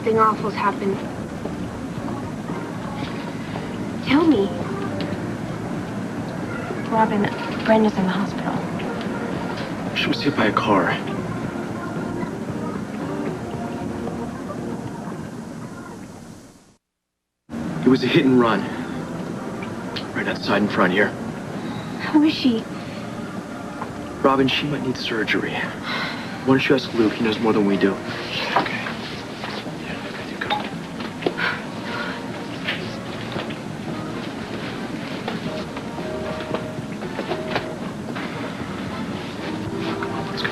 something awful's happened. Tell me. Robin, Brenda's in the hospital. She was hit by a car. It was a hit and run. Right outside in front here. How is she? Robin, she might need surgery. Why don't you ask Luke? He knows more than we do. Okay. Yeah, you go. Come on, let's go.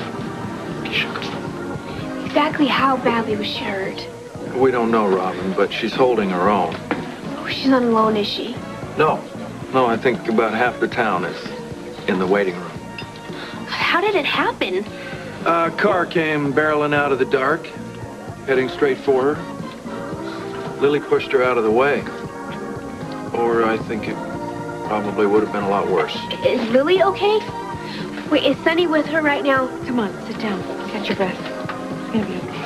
Keisha, come on. Exactly how badly was she hurt? We don't know, Robin, but she's holding her own. Oh, she's not alone, is she? No, I think about half the town is in the waiting room. How did it happen? A car came barreling out of the dark, heading straight for her. Lily pushed her out of the way. Or I think it probably would have been a lot worse. Is Lily okay? Wait, is Sunny with her right now? Come on, sit down. Catch your breath. It's gonna be okay.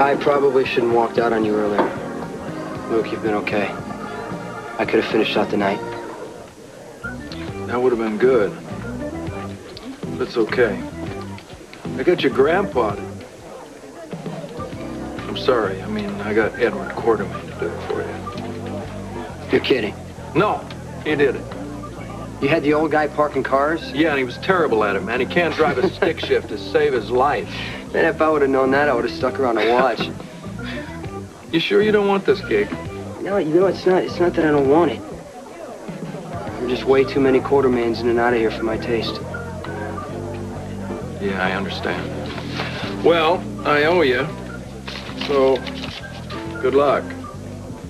I probably shouldn't have walked out on you earlier. Luke, you've been okay. I could have finished out the night. That would have been good. But it's okay. I got your grandpa to... I'm sorry. I mean, I got Edward Quartermain to do it for you. You're kidding. No, he did it. You had the old guy parking cars? Yeah, and he was terrible at it, man. He can't drive a stick shift to save his life. Man, if I would have known that, I would have stuck around to watch. You sure you don't want this gig? No, you know, it's not that I don't want it. There are just way too many Quartermains in and out of here for my taste. Yeah, I understand. Well, I owe you. So, good luck.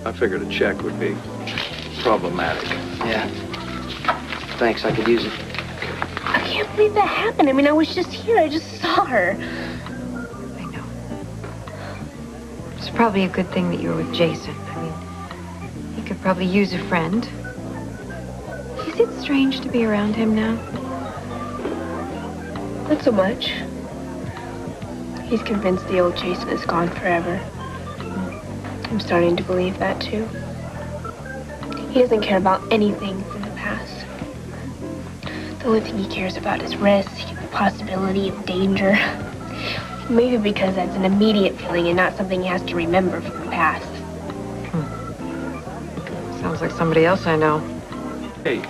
I figured a check would be problematic. Yeah. Thanks, I could use it. I can't believe that happened. I mean, I was just here. I just saw her. I know. It's probably a good thing that you were with Jason. I mean, he could probably use a friend. Is it strange to be around him now? Not so much. He's convinced the old Jason is gone forever. I'm starting to believe that, too. He doesn't care about anything from the past. The only thing he cares about is risk, the possibility of danger. Maybe because that's an immediate feeling and not something he has to remember from the past. Sounds like somebody else I know. Hey,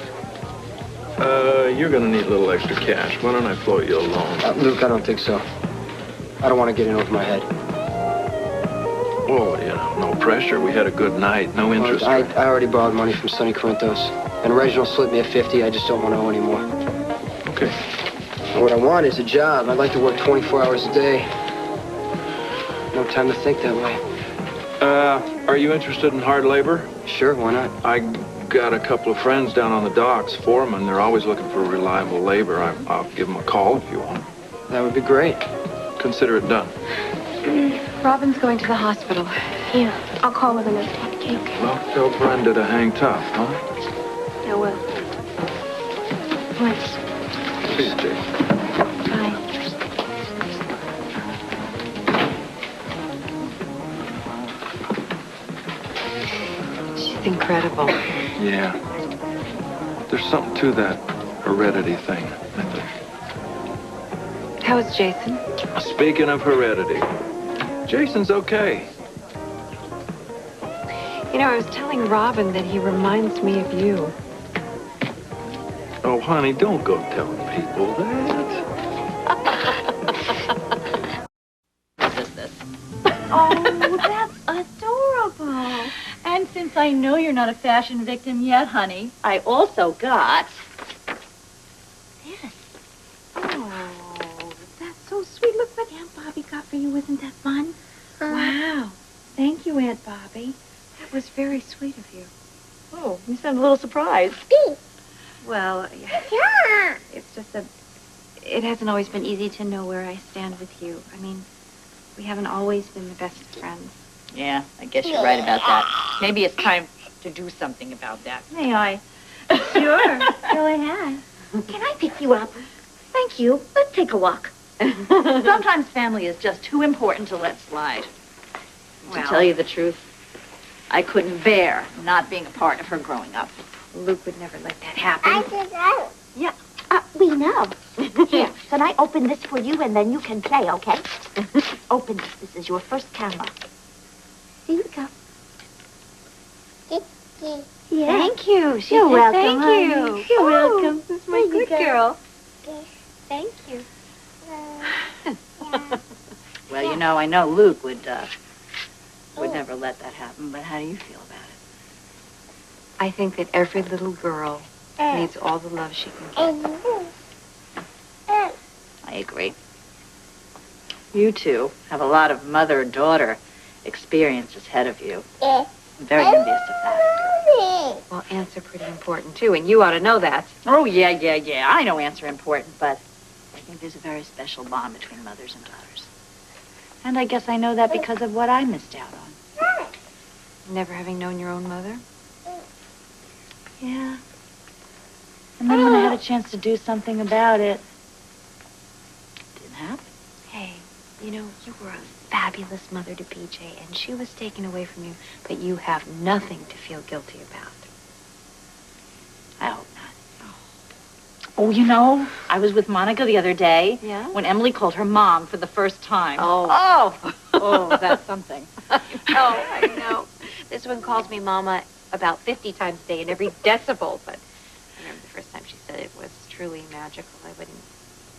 you're gonna need a little extra cash. Why don't I float you a loan? Luke, I don't think so. I don't want to get in over my head. Oh, no pressure. We had a good night. No interest. I already borrowed money from Sonny Corinthos. And Reginald slipped me a 50. I just don't want to owe anymore. Okay. And what I want is a job. I'd like to work 24 hours a day. No time to think that way. Are you interested in hard labor? Sure, why not? I got a couple of friends down on the docks, foremen. They're always looking for reliable labor. I'll give them a call if you want. That would be great. Consider it done. Robin's going to the hospital. Yeah, I'll call with him after the cake. Well, tell Brenda to hang tough, huh? I will. Thanks. See you, Jake. Bye. She's incredible. Yeah. There's something to that heredity thing, I think. How is Jason? Speaking of heredity, Jason's okay. You know, I was telling Robin that he reminds me of you. Oh, honey, don't go telling people that. Oh, that's adorable. And since I know you're not a fashion victim yet, honey, I also got this. Oh, that's so sweet. Look what Aunt Bobbi got for you. Isn't that fun? Wow. Thank you, Aunt Bobbi. That was very sweet of you. Oh, you sound a little surprised. Well, yeah. It's just it hasn't always been easy to know where I stand with you. I mean, we haven't always been the best friends. Yeah, I guess you're right about that. Maybe it's time to do something about that. May I? Sure, go ahead. Can I pick you up? Thank you. Let's take a walk. Sometimes family is just too important to let slide. Well, To tell you the truth, I couldn't bear not being a part of her growing up. Luke would never let that happen. Yeah, we know. Here, can I open this for you and then you can play, okay? Open this. This is your first camera. Here you go. Yeah. Thank you. She You're said welcome, thank honey. you. You're Oh, welcome. This is my Here you good go. girl. Thank you. Well, you know, I know Luke would never let that happen, but how do you feel about it? I think that every little girl needs all the love she can get. I agree. You two have a lot of mother-daughter experience ahead of you. I'm very envious of that. Well, aunts are pretty important, too, and you ought to know that. Oh, yeah. I know aunts are important, but I think there's a very special bond between mothers and daughters. And I guess I know that because of what I missed out on. Never having known your own mother? Yeah. And then when I had a chance to do something about it, it didn't happen. Hey, you know, you were a fabulous mother to PJ, and she was taken away from you, but you have nothing to feel guilty about. I hope not. Oh, you know, I was with Monica the other day. Yeah? When Emily called her mom for the first time. Oh, That's something. I know. This one calls me Mama about 50 times a day in every decibel, but I remember the first time she said it was truly magical. I wouldn't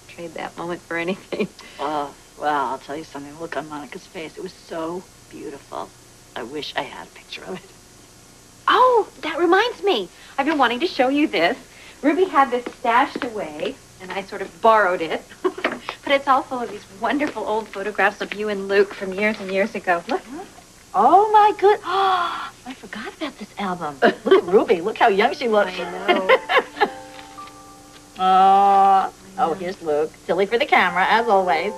trade that moment for anything. Well, I'll tell you something. The look on Monica's face, it was so beautiful. I wish I had a picture of it. Oh, that reminds me. I've been wanting to show you this. Ruby had this stashed away, and I sort of borrowed it. But it's all full of these wonderful old photographs of you and Luke from years and years ago. Look. Oh, my good. Oh, I forgot about this album. Look at Ruby. Look how young she looks. I know. Oh, here's Luke. Silly for the camera, as always.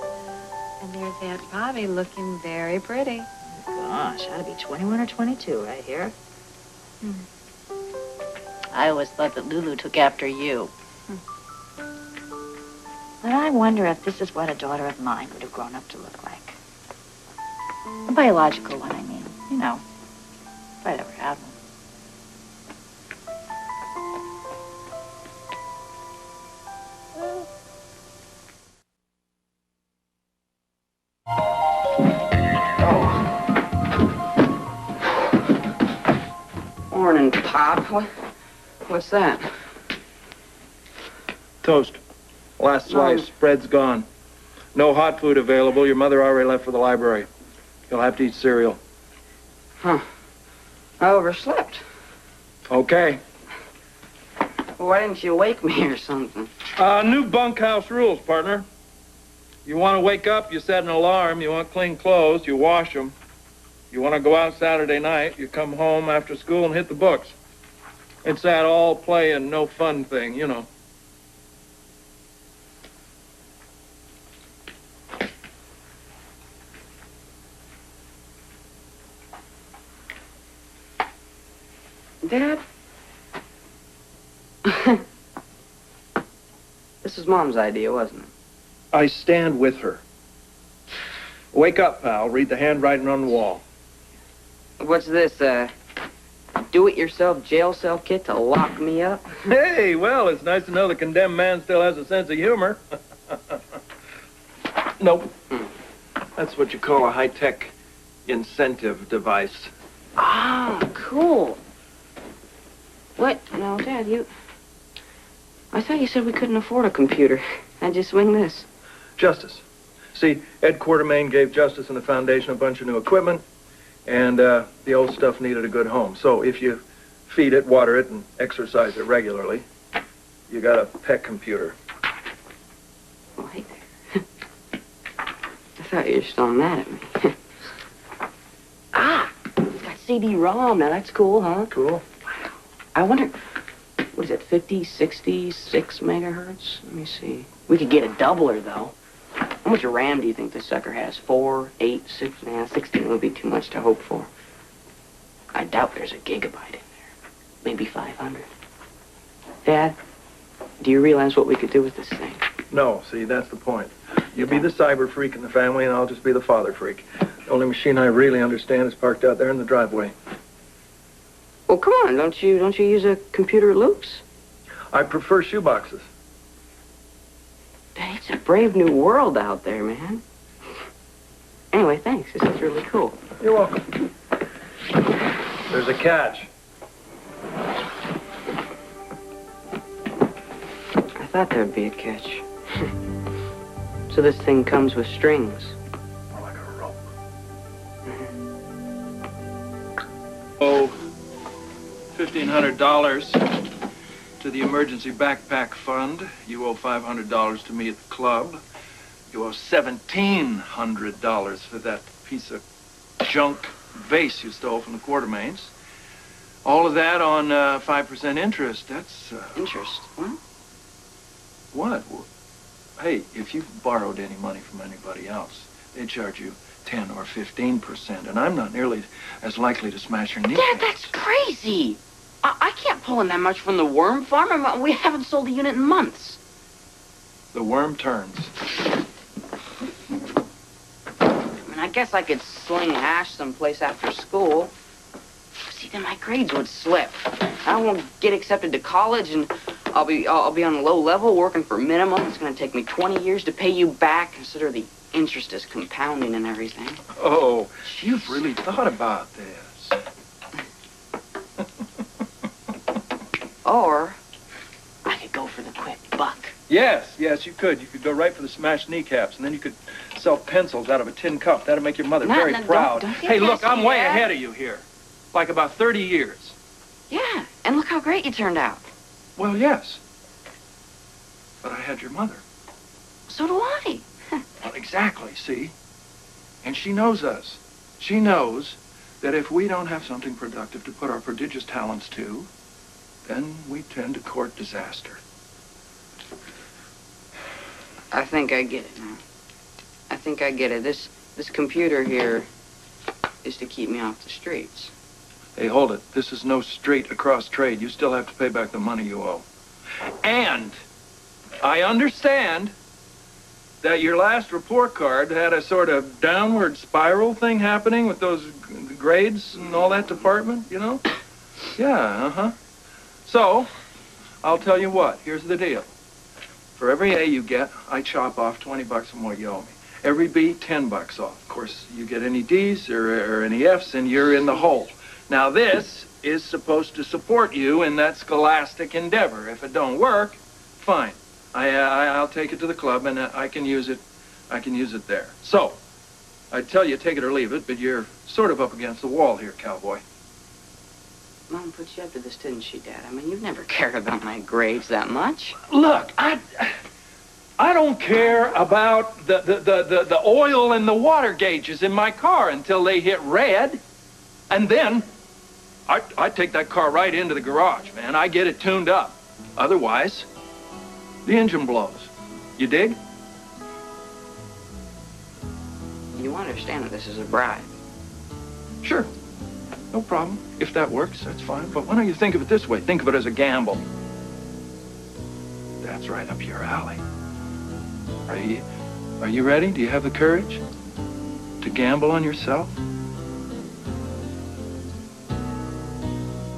And there's Aunt Bobbi looking very pretty. Gosh, ought to be 21 or 22 right here. I always thought that Lulu took after you. But I wonder if this is what a daughter of mine would have grown up to look like. A biological one, I mean. You know, if I'd ever had one. Morning, Pop. What's that? Toast. Last slice. Bread's gone. No hot food available. Your mother already left for the library. You'll have to eat cereal. Huh. I overslept. Okay. Why didn't you wake me or something? New bunkhouse rules, partner. You want to wake up, you set an alarm. You want clean clothes, you wash them. You want to go out Saturday night, you come home after school and hit the books. It's that all play and no fun thing, you know. Dad? This was Mom's idea, wasn't it? I stand with her. Wake up, pal. Read the handwriting on the wall. What's this, do-it-yourself jail cell kit to lock me up? Hey, well, it's nice to know the condemned man still has a sense of humor. Nope. That's what you call a high-tech incentive device. Ah, cool. What? No, Dad, I thought you said we couldn't afford a computer. How'd you swing this? Justice. See, Ed Quartermain gave Justice and the Foundation a bunch of new equipment, and the old stuff needed a good home. So if you feed it, water it, and exercise it regularly, you got a pet computer. Oh, hey there. I thought you were just throwing that at me. It's got CD-ROM. Now, that's cool, huh? Cool. Wow. I wonder, what is it, 50, 66 megahertz? Let me see. We could get a doubler, though. How much RAM do you think this sucker has? 4, 8, 6? Nah, 16 would be too much to hope for. I doubt there's a gigabyte in there. Maybe 500. Dad, do you realize what we could do with this thing? No, see, that's the point. You'll be the cyber freak in the family, and I'll just be the father freak. The only machine I really understand is parked out there in the driveway. Well, come on, don't you use a computer at Luke's? I prefer shoeboxes. Hey, it's a brave new world out there, man. Anyway, thanks. This is really cool. You're welcome. There's a catch. I thought there'd be a catch. So this thing comes with strings. More like a rope. Oh, $1,500 to the emergency backpack fund. You owe $500 to me at the club. You owe $1,700 for that piece of junk vase you stole from the Quartermains. All of that on 5% interest. That's... Interest? What? What? Hey, if you've borrowed any money from anybody else, they charge you 10 or 15%, and I'm not nearly as likely to smash your knee. Dad, that's crazy. I can't pull in that much from the worm farm. We haven't sold a unit in months. The worm turns. I mean, I guess I could sling hash someplace after school. See, then my grades would slip. I won't get accepted to college, and I'll be on a low level working for minimum. It's going to take me 20 years to pay you back. Consider the interest is compounding and everything. Oh, you've really thought about this. Or I could go for the quick buck. Yes, you could. You could go right for the smashed kneecaps, and then you could sell pencils out of a tin cup. That'd make your mother very proud. Don't hey, look, I'm way Dad. ahead of you here. Like about 30 years. Yeah, and look how great you turned out. Well, yes. But I had your mother. So do I. Well, exactly, see? And she knows us. She knows that if we don't have something productive to put our prodigious talents to, then we tend to court disaster. I think I get it now. I think I get it. This computer here is to keep me off the streets. Hey, hold it. This is no straight across trade. You still have to pay back the money you owe. And I understand that your last report card had a sort of downward spiral thing happening with those grades and all that department, you know? Yeah, uh-huh. So, I'll tell you what. Here's the deal. For every A you get, I chop off 20 bucks from what you owe me. Every B, 10 bucks off. Of course, you get any D's or any F's, and you're in the hole. Now, this is supposed to support you in that scholastic endeavor. If it don't work, fine. I'll take it to the club, and I can use it. I can use it there. So, I tell you, take it or leave it, but you're sort of up against the wall here, cowboy. Mom put you up to this, didn't she, Dad? I mean, you've never cared about my grades that much. Look, I don't care about the oil and the water gauges in my car until they hit red, and then I take that car right into the garage, man. I get it tuned up. Otherwise, the engine blows. You dig? You understand that this is a bribe. Sure. No problem. If that works, that's fine. But why don't you think of it this way? Think of it as a gamble. That's right up your alley. Are you ready? Do you have the courage to gamble on yourself?